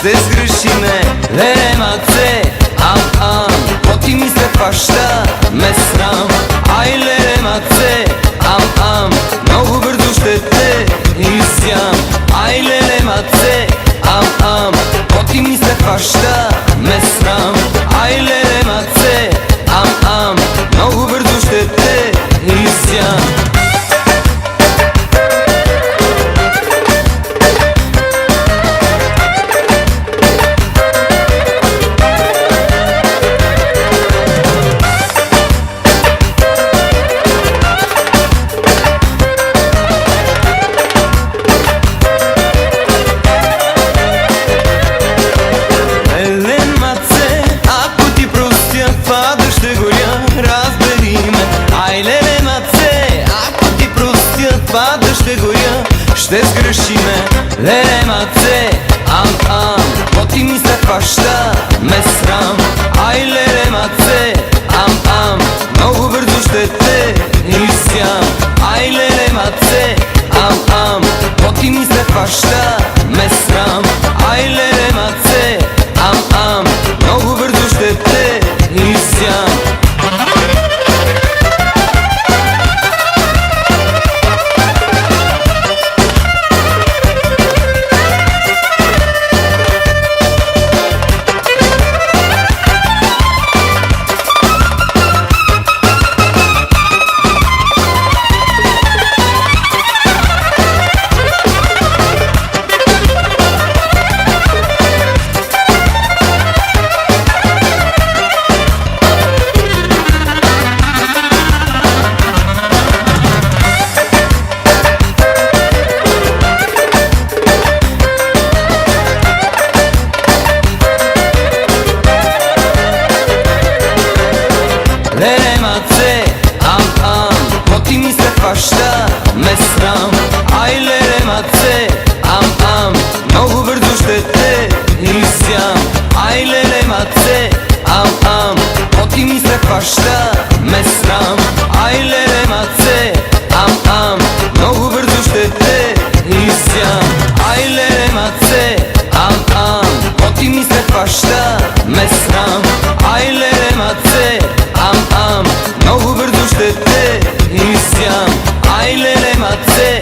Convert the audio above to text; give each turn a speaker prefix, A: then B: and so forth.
A: ще сгрешиме, нема це, ам, поти ми се фаща, ме срам. Ай, нема це, ам, много бързо ще те изям. Ай, нема це, ам, поти ми се фаща, ме срам. Ай, нема це, ам, много бързо ще те изям. Ще горя, ще сгрешиме, нема це, ам, поти ми се фаща, ме срам. Ай, нема це, ам, много бързо ще те изям. Ай, нема це, ам, поти ми се фаща, ме срам. Ай, нема це, ам, много бързо ще те изям. Нема це, ам, поти ми се фаща, ме срам. Ай, нема це, ам, много бързо ще те изям. Ай, нема це, ам, поти ми се фаща, ме срам. Ай, нема це, ам, много бързо ще те изям. Ай, нема це, ам, поти ми се фаща, ме срам. Ай, нема це, ам, много бързо ще те изям. Ай, нема це,